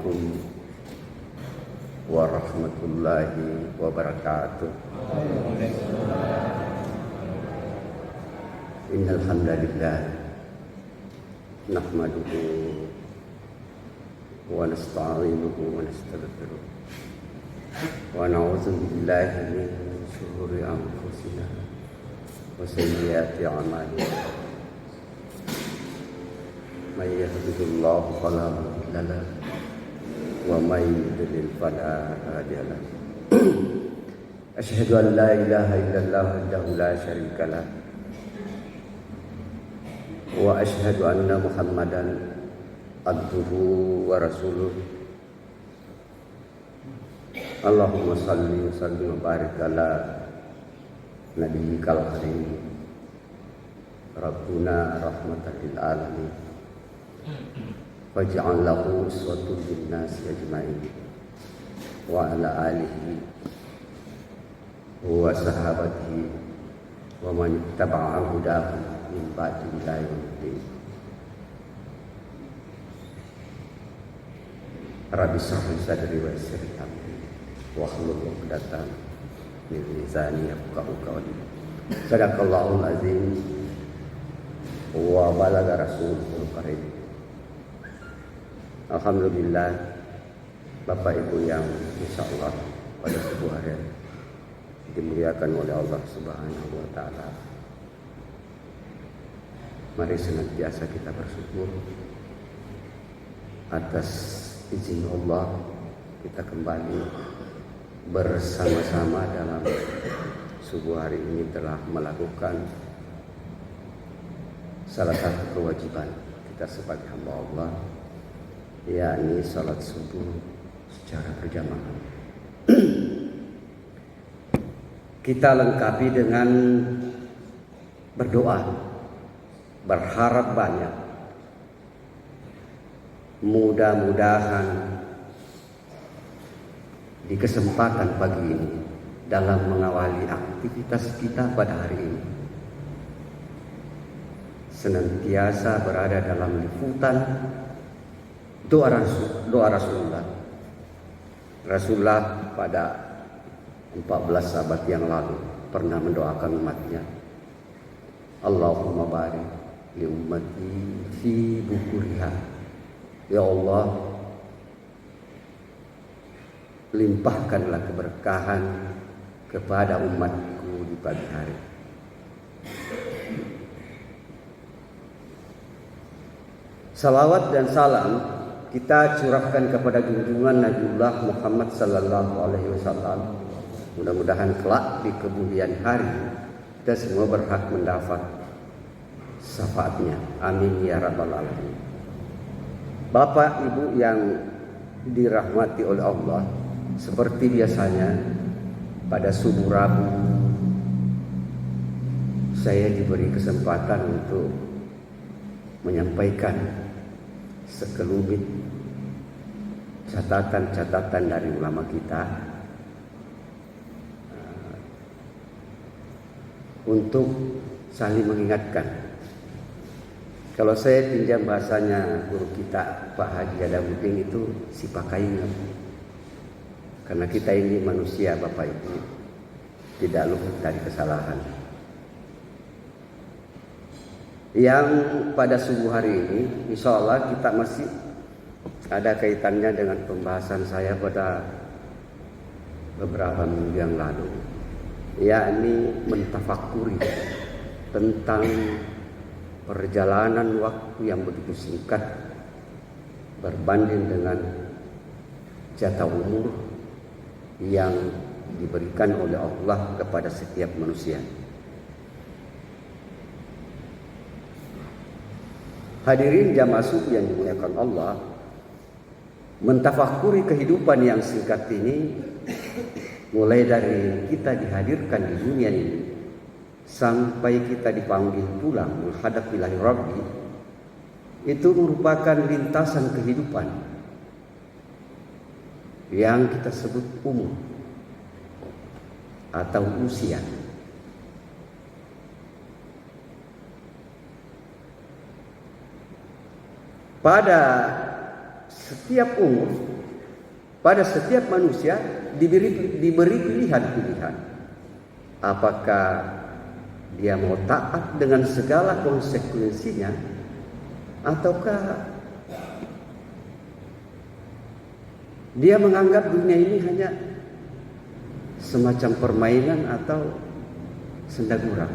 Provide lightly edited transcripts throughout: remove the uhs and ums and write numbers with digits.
Assalamualaikum warahmatullahi wabarakatuh. Innal hamdalillah nahmaduhu wa nasta'inuhu wa nastaghfiruh wa na'udzu billahi min shururi anfusina wa sayyiati a'malina. May yahdihillahu fala mudilla lahu wa may yudlil fala hadiya lahu. Asyhadu an la ilaha illallah wahdahu la syarika lah wa asyhadu anna Muhammadan abduhu wa rasuluh. Allahumma salli wa sallim wa barik ala nabiyyikal karim Rabbuna rahmatan lil alamin waj'al lahu uswatun linnasi ajma'in wa ala alihi wa sahabatihi wa man ittaba'a hudahu min ba'di ila yaumiddin. Rabbi shrah li sadri wa yassir li amri wahlul 'uqdatam min lisani yafqahu qawli. Sadaqallahul azim wa balagha rasulul karim. Alhamdulillah, Bapak Ibu yang insyaallah pada sebuah hari dimuliakan oleh Allah Subhanahu wa taala. Mari senantiasa kita bersyukur atas izin Allah kita kembali bersama-sama dalam subuh hari ini telah melakukan salah satu kewajiban kita sebagai hamba Allah, yakni salat subuh secara berjamaah. Kita lengkapi dengan berdoa, berharap banyak. Mudah-mudahan di kesempatan pagi ini dalam mengawali aktivitas kita pada hari ini senantiasa berada dalam liputan doa Rasulullah. Rasulullah pada 14 sahabat yang lalu pernah mendoakan umatnya, Allahumma barik li ummati fi bukuriha. Ya Allah, limpahkanlah keberkahan kepada umatku di pagi hari. Salawat dan salam kita curahkan kepada junjungan Nabiullah Muhammad sallallahu alaihi wasallam. Mudah-mudahan kelak di kemudian hari kita semua berhak mendapat syafaatnya. Amin ya rabbal alamin. Bapak Ibu yang dirahmati oleh Allah, seperti biasanya pada subuh Rabu saya diberi kesempatan untuk menyampaikan sekelumit catatan-catatan dari ulama kita untuk saling mengingatkan. Kalau saya pinjam bahasanya guru kita Pak Haji Adamuddin itu si pakai ingat. Karena kita ini manusia Bapak Ibu, tidak luput dari kesalahan. Yang pada subuh hari ini insya Allah kita masih ada kaitannya dengan pembahasan saya pada beberapa minggu yang lalu, yakni mentafakuri tentang perjalanan waktu yang begitu singkat berbanding dengan jatah umur yang diberikan oleh Allah kepada setiap manusia. Hadirin jamaah subuh yang dimuliakan Allah, mentafakuri kehidupan yang singkat ini, mulai dari kita dihadirkan di dunia ini sampai kita dipanggil pulang menghadap ilahi Rabbi, itu merupakan lintasan kehidupan yang kita sebut umur atau usia. Pada setiap umur pada setiap manusia diberi pilihan-pilihan. Apakah dia mau taat dengan segala konsekuensinya, ataukah dia menganggap dunia ini hanya semacam permainan atau senda gurau.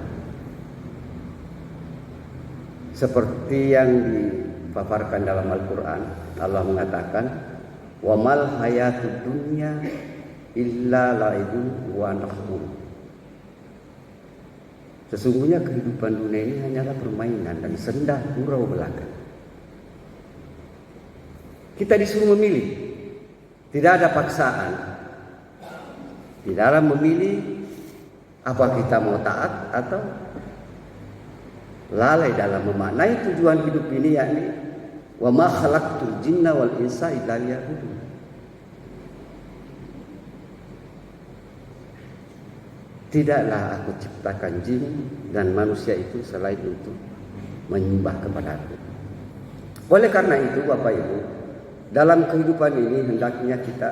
Seperti yang dipaparkan dalam Al-Quran, Allah mengatakan, wa mal hayatud dunya illa la'ibun wa lahun. Sesungguhnya kehidupan dunia ini hanyalah permainan dan senda gurau belaka. Kita disuruh memilih, tidak ada paksaan. Di dalam memilih apa kita mau taat atau lalai dalam memaknai tujuan hidup ini, yakni wa ma khalaqtul jinna wal insa illa liya'budun. Tidaklah aku ciptakan jin dan manusia itu selain untuk menyembah kepada aku. Oleh karena itu, Bapak Ibu, dalam kehidupan ini hendaknya kita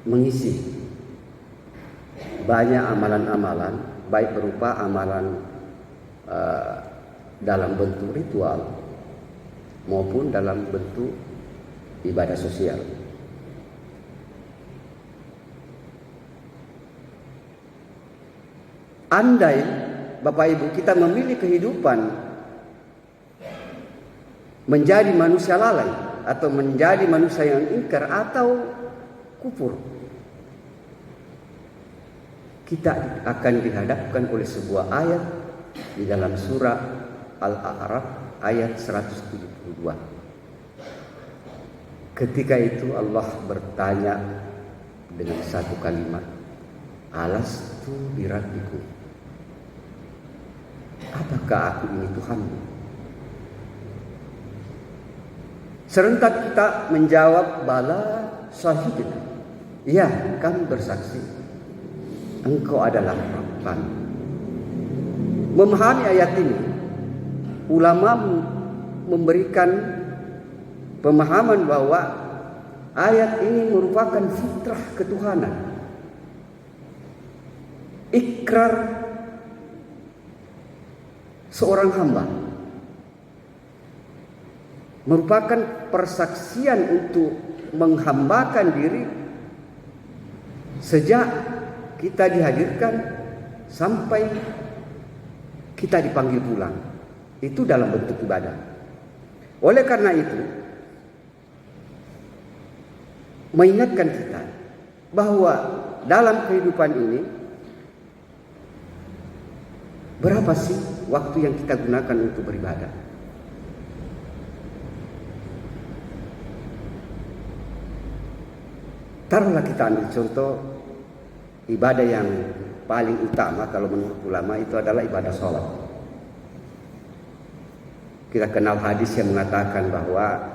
mengisi banyak amalan-amalan, baik berupa amalan dalam bentuk ritual maupun dalam bentuk ibadah sosial. Andai Bapak Ibu kita memilih kehidupan menjadi manusia lalai atau menjadi manusia yang ingkar atau kufur, kita akan dihadapkan oleh sebuah ayat di dalam surah Al-A'raf ayat 172. Ketika itu Allah bertanya dengan satu kalimat, alastu birabbikum, apakah aku ini Tuhanmu? Serentak kita menjawab, bala syahidna, ya kami bersaksi engkau adalah Rabb. Memahami ayat ini, ulama memberikan pemahaman bahwa ayat ini merupakan fitrah ketuhanan, ikrar seorang hamba, merupakan persaksian untuk menghambakan diri sejak kita dihadirkan sampai kita dipanggil pulang. Itu dalam bentuk ibadah. Oleh karena itu, mengingatkan kita bahwa dalam kehidupan ini, berapa sih waktu yang kita gunakan untuk beribadah? Taruhlah kita ambil contoh ibadah yang paling utama kalau menurut ulama itu adalah ibadah sholat. Kita kenal hadis yang mengatakan bahwa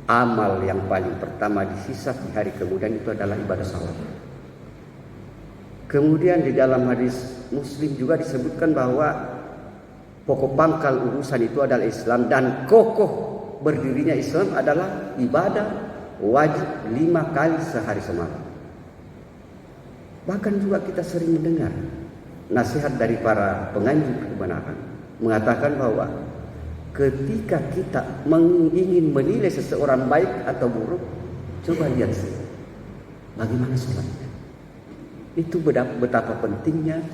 amal yang paling pertama dihisab di hari kemudian itu adalah ibadah sholat. Kemudian di dalam hadis Muslim juga disebutkan bahwa pokok pangkal urusan itu adalah Islam, dan kokoh berdirinya Islam adalah ibadah wajib 5 kali sehari semalam. Bahkan juga kita sering mendengar nasihat dari para penganjur kebenaran mengatakan bahwa ketika kita ingin menilai seseorang baik atau buruk, coba lihat bagaimana sholatnya. Itu betapa pentingnya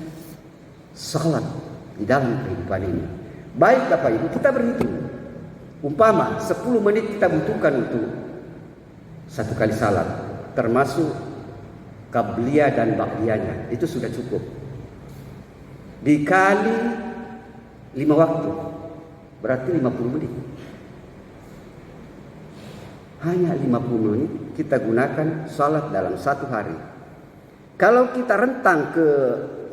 sholat di dalam kehidupan ini. Baik Bapak Ibu, kita berhitung. Umpama 10 menit kita butuhkan untuk satu kali salat, termasuk qabliyah dan ba'diyahnya, itu sudah cukup. Dikali 5 waktu, berarti 50 menit. Hanya 50 menit kita gunakan salat dalam satu hari. Kalau kita rentang ke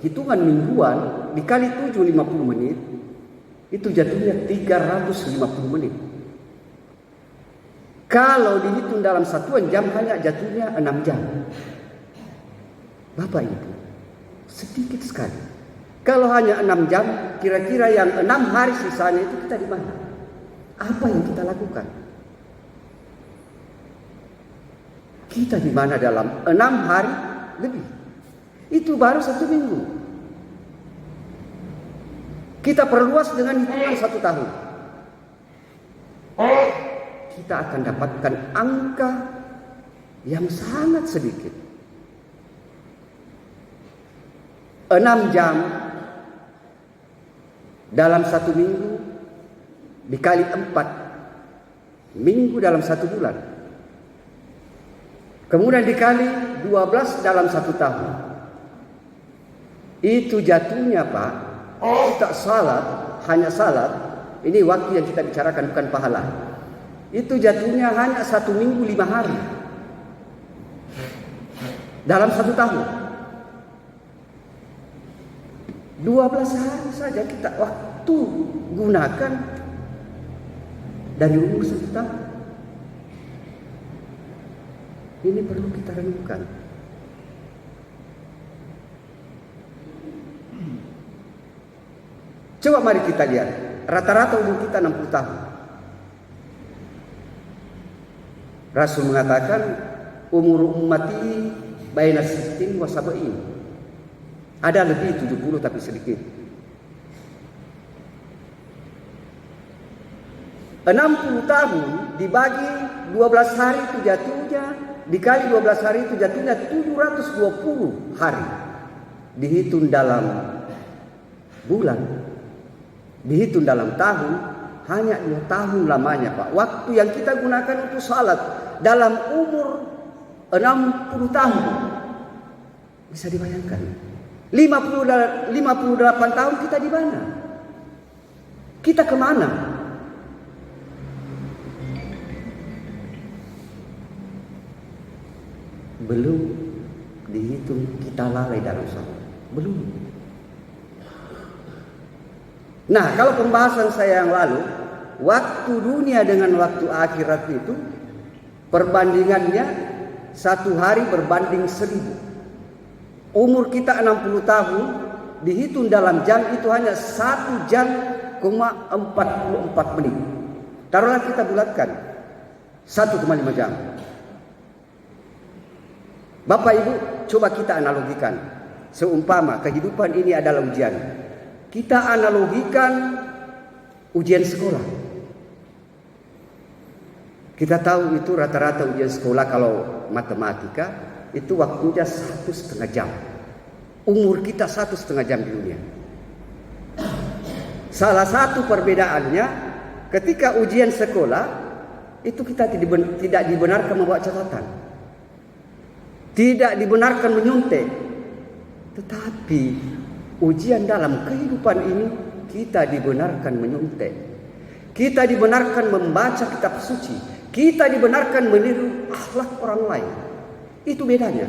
hitungan mingguan, dikali 7 50 menit, itu jatuhnya 350 menit. Kalau dihitung dalam satuan jam, hanya jatuhnya 6 jam. Bapak Ibu, sedikit sekali. Kalau hanya 6 jam, kira-kira yang 6 hari sisanya itu kita di mana? Apa yang kita lakukan? Kita di mana dalam 6 hari lebih. Itu baru 1 minggu. Kita perluas dengan hitungan 1 tahun. Kita akan dapatkan angka yang sangat sedikit. 6 jam dalam 1 minggu dikali 4 minggu dalam 1 bulan. Kemudian dikali 12 dalam 1 tahun. Itu jatuhnya Pak, kita salat, hanya salat. Ini waktu yang kita bicarakan, bukan pahala. Itu jatuhnya hanya 1 minggu 5 hari. Dalam 1 tahun. 12 hari saja kita waktu gunakan dari umur 1 tahun. Ini perlu kita renungkan. Coba mari kita lihat. Rata-rata umur kita 60 tahun. Rasul mengatakan umur ummati baina 60 wa 70. Ada lebih 70 tapi sedikit. 60 tahun dibagi 12 hari itu jatuhnya, dikali 12 hari itu jatuhnya 720 hari. Dihitung dalam bulan, dihitung dalam tahun, hanya 2 tahun lamanya Pak. Waktu yang kita gunakan untuk salat dalam umur 60 tahun. Bisa dibayangkan. 58 tahun kita di mana? Kita kemana? Belum dihitung kita lalai dalam salat. Belum. Nah, kalau pembahasan saya yang lalu, waktu dunia dengan waktu akhirat itu perbandingannya 1 hari berbanding 1000. Umur kita 60 tahun dihitung dalam jam itu hanya 1 jam 44 menit. Taruhlah kita bulatkan 1,5 jam. Bapak Ibu, coba kita analogikan. Seumpama kehidupan ini adalah ujian. Kita analogikan ujian sekolah. Kita tahu itu rata-rata ujian sekolah kalau matematika itu waktunya 1,5 jam. Umur kita 1,5 jam di dunia. Salah satu perbedaannya ketika ujian sekolah itu kita tidak dibenarkan membawa catatan. Tidak dibenarkan menyuntik. Tetapi ujian dalam kehidupan ini kita dibenarkan menyuntik. Kita dibenarkan membaca kitab suci. Kita dibenarkan meniru akhlak orang lain. Itu bedanya.